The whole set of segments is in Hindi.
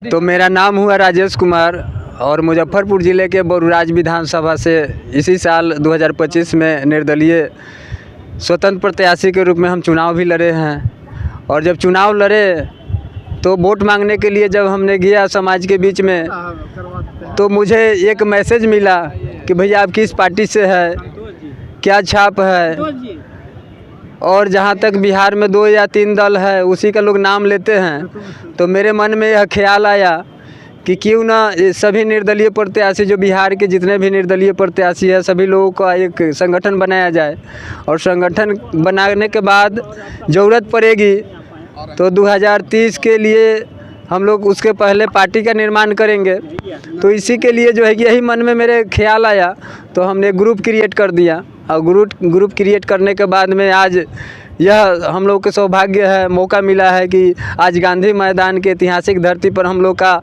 तो मेरा नाम हुआ राजेश कुमार और मुजफ्फरपुर ज़िले के बरूराज विधानसभा से इसी साल 2025 में निर्दलीय स्वतंत्र प्रत्याशी के रूप में हम चुनाव भी लड़े हैं। और जब चुनाव लड़े तो वोट मांगने के लिए जब हमने गया समाज के बीच में, तो मुझे एक मैसेज मिला कि भैया आप किस पार्टी से है, क्या छाप है। और जहाँ तक बिहार में 2 या 3 दल है उसी का लोग नाम लेते हैं, तो मेरे मन में यह ख्याल आया कि क्यों ना सभी निर्दलीय प्रत्याशी, जो बिहार के जितने भी निर्दलीय प्रत्याशी है, सभी लोगों का एक संगठन बनाया जाए। और संगठन बनाने के बाद ज़रूरत पड़ेगी तो 2030 के लिए हम लोग उसके पहले पार्टी का निर्माण करेंगे। तो इसी के लिए जो है कि यही मन में मेरे ख्याल आया, तो हमने ग्रुप क्रिएट कर दिया। और ग्रुप क्रिएट करने के बाद में आज यह हम लोग के सौभाग्य है, मौका मिला है कि आज गांधी मैदान के ऐतिहासिक धरती पर हम लोग का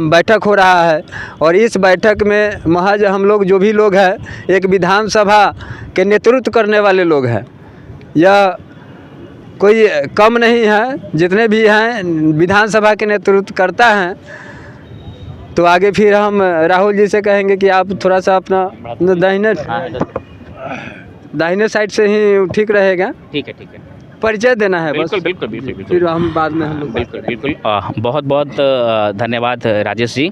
बैठक हो रहा है। और इस बैठक में महज हम लोग जो भी लोग हैं, एक विधानसभा के नेतृत्व करने वाले लोग हैं। यह कोई कम नहीं है, जितने भी हैं विधानसभा के नेतृत्व करता है। तो आगे फिर हम राहुल जी से कहेंगे कि आप थोड़ा सा अपना दाहिने साइड से ही ठीक रहेगा। ठीक है परिचय देना है बिल्कुल, बस। बिल्कुल। फिर हम बाद में हम लोग बिल्कुल। बहुत बहुत धन्यवाद राजेश जी।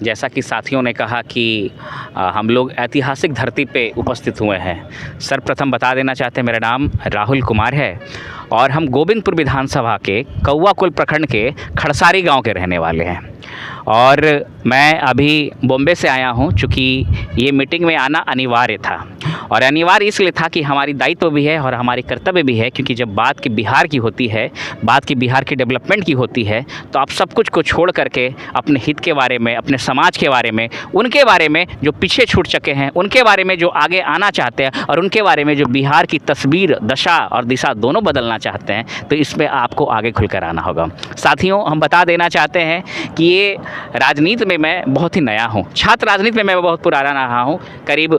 जैसा कि साथियों ने कहा कि हम लोग ऐतिहासिक धरती पे उपस्थित हुए हैं। सर्वप्रथम बता देना चाहते हैं, मेरा नाम राहुल कुमार है और हम गोविंदपुर विधानसभा के कौवाकुल प्रखंड के खड़सारी गांव के रहने वाले हैं। और मैं अभी बॉम्बे से आया हूं, चूँकि ये मीटिंग में आना अनिवार्य था। और अनिवार्य इसलिए था कि हमारी दायित्व भी है और हमारी कर्तव्य भी है, क्योंकि जब बात की बिहार की होती है, बात की बिहार के डेवलपमेंट की होती है, तो आप सब कुछ को छोड़ करके अपने हित के बारे में, अपने समाज के बारे में, उनके बारे में जो पीछे छूट चुके हैं, उनके बारे में जो आगे आना चाहते हैं, और उनके बारे में जो बिहार की तस्वीर, दशा और दिशा दोनों बदलना चाहते हैं, तो इसमें आपको आगे खुलकर आना होगा। साथियों, हम बता देना चाहते हैं कि ये राजनीति में मैं बहुत ही नया हूँ। छात्र राजनीति में मैं बहुत पुराना रहा हूँ। करीब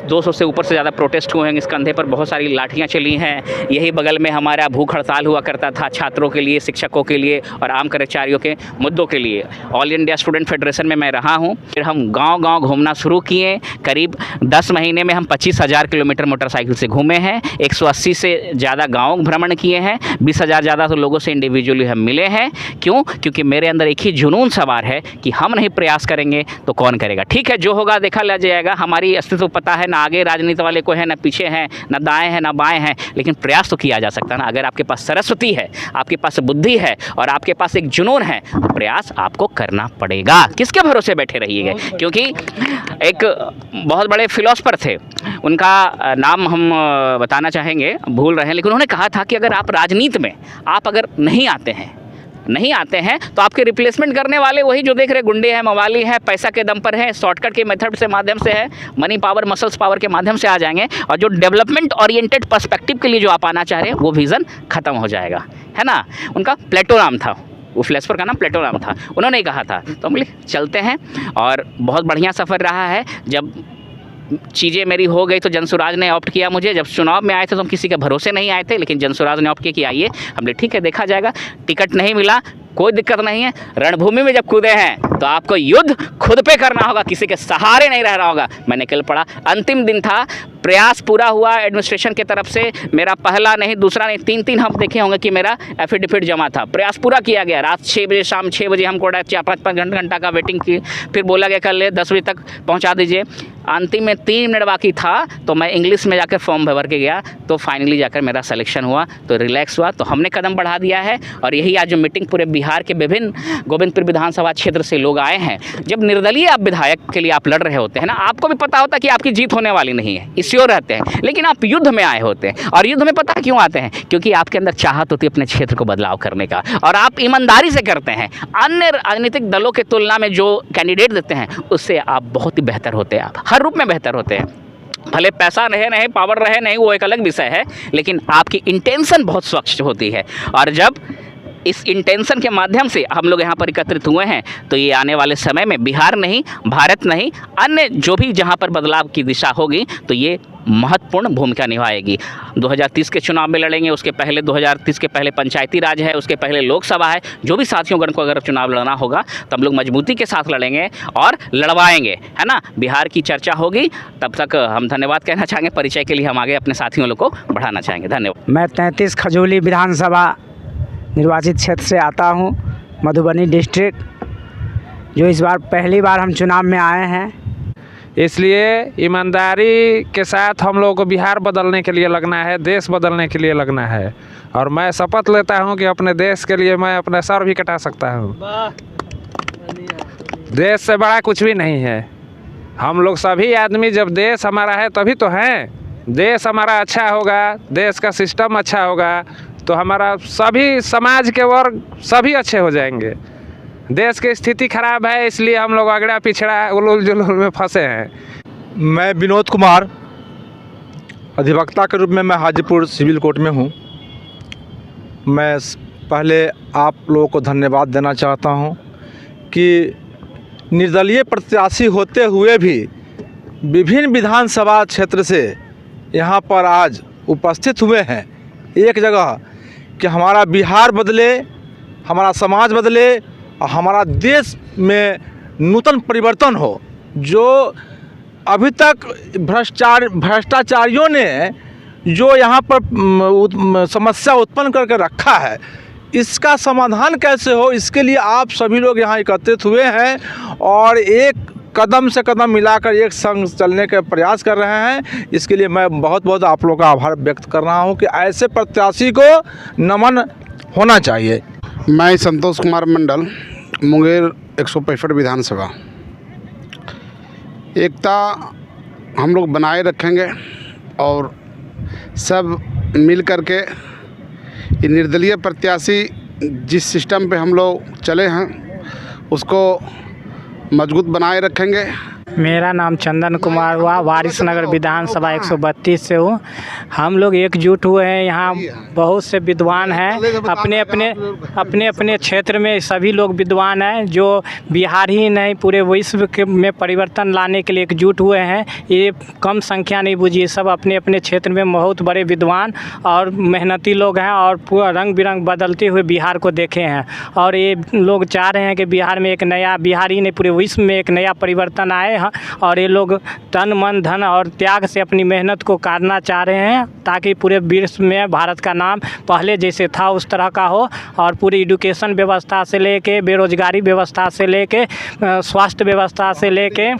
200 से ऊपर से ज़्यादा प्रोटेस्ट हुए हैं। इस कंधे पर बहुत सारी लाठियाँ चली हैं। यही बगल में हमारा भूख हड़ताल हुआ करता था छात्रों के लिए, शिक्षकों के लिए और आम कर्मचारियों के मुद्दों के लिए। ऑल इंडिया स्टूडेंट फेडरेशन में मैं रहा हूँ। फिर हम गांव-गांव घूमना शुरू किए। करीब 10 महीने में हम 25,000 किलोमीटर मोटरसाइकिल से घूमे हैं। 180 से ज़्यादा गाँव भ्रमण किए हैं। 20,000 ज़्यादा तो लोगों से इंडिविजुअली हम मिले हैं। क्यों? क्योंकि मेरे अंदर एक ही जुनून सवार है कि हम नहीं प्रयास करेंगे तो कौन करेगा। ठीक है, जो होगा देखा ले जाएगा। हमारी अस्तित्व पता है, ना आगे राजनीति वाले को है, ना पीछे हैं, ना दाएं हैं, ना बाएं हैं, लेकिन प्रयास तो किया जा सकता है ना। अगर आपके पास सरस्वती है, आपके पास बुद्धि है और आपके पास एक जुनून है, तो प्रयास आपको करना पड़ेगा। किसके भरोसे बैठे रहिएगा? क्योंकि एक बहुत बड़े फिलोसफर थे, उनका नाम हम बताना चाहेंगे, भूल रहे हैं, लेकिन उन्होंने कहा था कि अगर आप राजनीति में आप अगर नहीं आते हैं तो आपके रिप्लेसमेंट करने वाले वही जो देख रहे गुंडे हैं, मवाली हैं, पैसा के दम पर हैं, शॉर्टकट के मेथड से माध्यम से है, मनी पावर, मसल्स पावर के माध्यम से आ जाएंगे। और जो डेवलपमेंट ओरिएंटेड पर्सपेक्टिव के लिए जो आप आना चाह रहे हैं, वो विज़न ख़त्म हो जाएगा, है ना। उनका प्लेटो नाम था, वो फिलोसफर का नाम प्लेटो नाम था। उन्होंने कहा था। तो हम बोले चलते हैं, और बहुत बढ़िया सफ़र रहा है। जब चीज़ें मेरी हो गई तो जनसुराज ने ऑप्ट किया मुझे। जब चुनाव में आए थे तो हम किसी के भरोसे नहीं आए थे, लेकिन जनसुराज ने ऑप्ट किया कि आइए। हमने ठीक है, देखा जाएगा। टिकट नहीं मिला, कोई दिक्कत नहीं है। रणभूमि में जब कूदे हैं तो आपको युद्ध खुद पे करना होगा, किसी के सहारे नहीं रहना होगा। मैं निकल पड़ा। अंतिम दिन था, प्रयास पूरा हुआ एडमिनिस्ट्रेशन की तरफ से। मेरा पहला नहीं, दूसरा नहीं, 3 हम देखे होंगे कि मेरा एफिडेविट जमा था। प्रयास पूरा किया गया। रात 6 बजे, शाम 6 बजे हमको 4-5 घंटा का वेटिंग की। फिर बोला गया कल 10 बजे तक पहुंचा दीजिए। अंतिम में 3 मिनट बाकी था, तो मैं इंग्लिश में जाकर फॉर्म भर के गया, तो फाइनली जाकर मेरा सिलेक्शन हुआ, तो रिलैक्स हुआ। तो हमने कदम बढ़ा दिया है। और यही आज जो मीटिंग पूरे बिहार के विभिन्न गोविंदपुर विधानसभा क्षेत्र से लोग आए हैं। जब निर्दलीय आप विधायक के लिए आप लड़ रहे होते हैं ना, आपको भी पता होता है कि आपकी जीत होने वाली नहीं है, श्योर रहते हैं, लेकिन आप युद्ध में आए होते हैं। और युद्ध में पता है क्यों आते हैं? क्योंकि आपके अंदर चाहत होती है अपने क्षेत्र को बदलाव करने का, और आप ईमानदारी से करते हैं। अन्य राजनीतिक दलों के तुलना में जो कैंडिडेट देते हैं, उससे आप बहुत ही बेहतर होते हैं। आप हर रूप में बेहतर होते हैं। भले पैसा रहे नहीं, पावर रहे नहीं, वो एक अलग विषय है, लेकिन आपकी इंटेंशन बहुत स्वच्छ होती है। और जब इस इंटेंशन के माध्यम से हम लोग यहाँ पर एकत्रित हुए हैं, तो ये आने वाले समय में बिहार नहीं, भारत नहीं, अन्य जो भी जहाँ पर बदलाव की दिशा होगी, तो ये महत्वपूर्ण भूमिका निभाएगी। 2030 के चुनाव में लड़ेंगे, उसके पहले 2030 के पहले पंचायती राज है, उसके पहले लोकसभा है। जो भी साथियों गण को अगर चुनाव लड़ना होगा तो हम लोग मजबूती के साथ लड़ेंगे और लड़वाएंगे, है ना। बिहार की चर्चा होगी। तब तक हम धन्यवाद कहना चाहेंगे। परिचय के लिए हम आगे अपने साथियों लोग को बढ़ाना चाहेंगे। धन्यवाद। मैं 33 खजूली विधानसभा निर्वाचित क्षेत्र से आता हूं, मधुबनी डिस्ट्रिक्ट, जो इस बार पहली बार हम चुनाव में आए हैं। इसलिए ईमानदारी के साथ हम लोगों को बिहार बदलने के लिए लगना है, देश बदलने के लिए लगना है। और मैं शपथ लेता हूं कि अपने देश के लिए मैं अपना सर भी कटा सकता हूं। देश से बड़ा कुछ भी नहीं है। हम लोग सभी आदमी, जब देश हमारा है तभी तो हैं। देश हमारा अच्छा होगा, देश का सिस्टम अच्छा होगा तो हमारा सभी समाज के वर्ग सभी अच्छे हो जाएंगे। देश की स्थिति खराब है, इसलिए हम लोग अगड़ा पिछड़ा उलूल जुलूल में फंसे हैं। मैं विनोद कुमार, अधिवक्ता के रूप में मैं हाजीपुर सिविल कोर्ट में हूँ। मैं पहले आप लोगों को धन्यवाद देना चाहता हूँ कि निर्दलीय प्रत्याशी होते हुए भी विभिन्न विधानसभा क्षेत्र से यहाँ पर आज उपस्थित हुए हैं एक जगह, कि हमारा बिहार बदले, हमारा समाज बदले और हमारा देश में नूतन परिवर्तन हो। जो अभी तक भ्रष्टाचारियों ने जो यहाँ पर समस्या उत्पन्न करके रखा है, इसका समाधान कैसे हो, इसके लिए आप सभी लोग यहाँ एकत्रित हुए हैं और एक कदम से कदम मिलाकर एक संग चलने का प्रयास कर रहे हैं। इसके लिए मैं बहुत बहुत आप लोगों का आभार व्यक्त कर रहा हूँ कि ऐसे प्रत्याशी को नमन होना चाहिए। मैं संतोष कुमार मंडल, मुंगेर 165 विधानसभा। एकता हम लोग बनाए रखेंगे और सब मिल कर के ये निर्दलीय प्रत्याशी जिस सिस्टम पे हम लोग चले हैं उसको मजबूत बनाए रखेंगे। मेरा नाम चंदन कुमार हुआ, वारिसनगर विधानसभा 132 से हूँ। हम लोग एकजुट हुए हैं। यहाँ बहुत से विद्वान हैं, अपने अपने क्षेत्र में सभी लोग विद्वान हैं, जो बिहार ही नहीं पूरे विश्व के में परिवर्तन लाने के लिए एकजुट हुए हैं। ये कम संख्या नहीं बुझिए, सब अपने अपने क्षेत्र में बहुत बड़े विद्वान और मेहनती लोग हैं और पूरा रंग बिरंग बदलते हुए बिहार को देखे हैं। और ये लोग चाह रहे हैं कि बिहार में एक नया, बिहार ही नहीं पूरे विश्व में एक नया परिवर्तन आए। और ये लोग तन मन धन और त्याग से अपनी मेहनत को करना चाह रहे हैं ताकि पूरे विश्व में भारत का नाम पहले जैसे था उस तरह का हो। और पूरी एजुकेशन व्यवस्था से लेके, बेरोजगारी व्यवस्था से लेके, स्वास्थ्य व्यवस्था से लेके,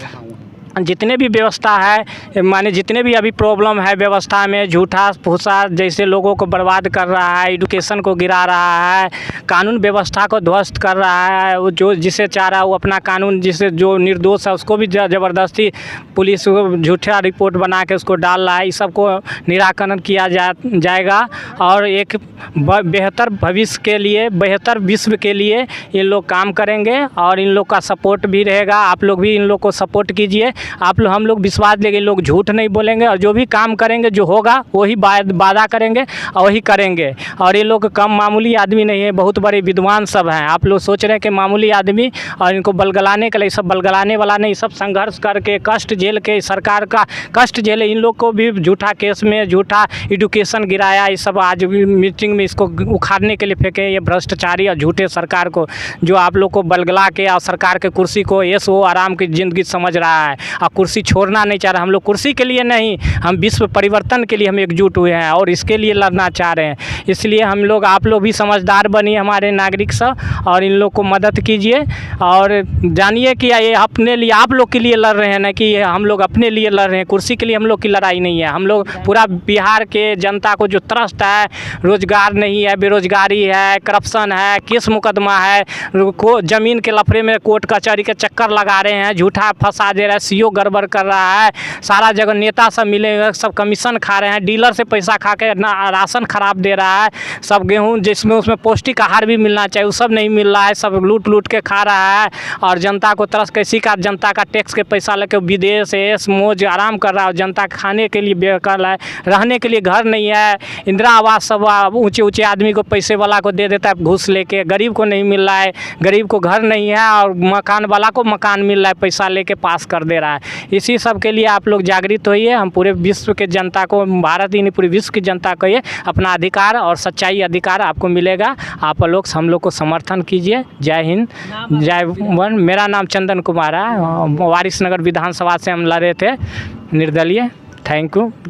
जितने भी व्यवस्था है, माने जितने भी अभी प्रॉब्लम है व्यवस्था में, झूठा फूसा जैसे लोगों को बर्बाद कर रहा है, एजुकेशन को गिरा रहा है, कानून व्यवस्था को ध्वस्त कर रहा है। वो जो जिसे चाह रहा है वो अपना कानून, जिसे जो निर्दोष है उसको भी ज़बरदस्ती पुलिस को झूठा रिपोर्ट बना के उसको डाल रहा है। इस सब को निराकरण किया जाएगा और एक बेहतर भविष्य के लिए, बेहतर विश्व के लिए ये लोग काम करेंगे और इन लोग का सपोर्ट भी रहेगा। आप लोग भी इन लोग को सपोर्ट कीजिए। हम लोग विश्वास लेंगे, लोग झूठ नहीं बोलेंगे और जो भी काम करेंगे, जो होगा वही वादा करेंगे और वही करेंगे। और ये लोग कम मामूली आदमी नहीं है, बहुत बड़े विद्वान सब हैं। आप लोग सोच रहे हैं कि मामूली आदमी और इनको बलगलाने के लिए, सब बलगलाने वाला नहीं, सब संघर्ष करके कष्ट झेल के, सरकार का कष्ट झेले। इन लोग को भी झूठा केस में झूठा एजुकेशन गिराया, ये सब आज मीटिंग में इसको उखाड़ने के लिए फेंके ये भ्रष्टाचारी और झूठे सरकार को, जो आप लोग को बलगला के और सरकार के कुर्सी को ऐश वो आराम की ज़िंदगी समझ रहा है और कुर्सी छोड़ना नहीं चाह रहा। हम लोग कुर्सी के लिए नहीं, हम विश्व परिवर्तन के लिए हम एकजुट हुए हैं और इसके लिए लड़ना चाह रहे हैं। इसलिए हम लोग, आप लोग भी समझदार बनिए हमारे नागरिक सब और इन लोग को मदद कीजिए और जानिए कि ये अपने लिए, आप लोग के लिए लड़ रहे हैं, ना कि हम लोग अपने लिए लड़ रहे हैं। कुर्सी के लिए हम लोग की लड़ाई नहीं है। हम लोग पूरा बिहार के जनता को जो त्रस्त है, रोजगार नहीं है, बेरोजगारी है, करप्शन है, केस मुकदमा है, को ज़मीन के लफड़े में कोर्ट कचहरी के चक्कर लगा रहे हैं, झूठा फंसा दे रहा है, सीओ गड़बड़ कर रहा है, सारा जगह नेता सब मिले, सब कमीशन खा रहे हैं, डीलर से पैसा खा के ना राशन खराब दे रहा है, सब गेहूं जिसमें उसमें पौष्टिक आहार भी मिलना चाहिए वो सब नहीं मिल रहा है, सब लूट के खा रहा है और जनता को तरस कैसी का जनता का टैक्स के पैसा लेके विदेश ऐश मौज आराम कर रहा है और जनता खाने के लिए बेकार है, रहने के लिए घर नहीं है। इंदिरा आवास सब ऊँचे आदमी को, पैसे वाला को दे देता है घूस लेके, गरीब को नहीं मिल रहा है, गरीब को घर नहीं है और मकान वाला को मकान मिल रहा है, पैसा लेके पास कर दे रहा है। है। इसी सब के लिए आप लोग जागृत होइए। हम पूरे विश्व के जनता को, भारत ही नहीं पूरी विश्व की जनता को ये अपना अधिकार और सच्चाई अधिकार आपको मिलेगा। आप लोग हम लोग को समर्थन कीजिए। जय हिंद, जय वन। मेरा नाम चंदन कुमार है, वारिसनगर विधानसभा से हम लड़े थे निर्दलीय। Thank you.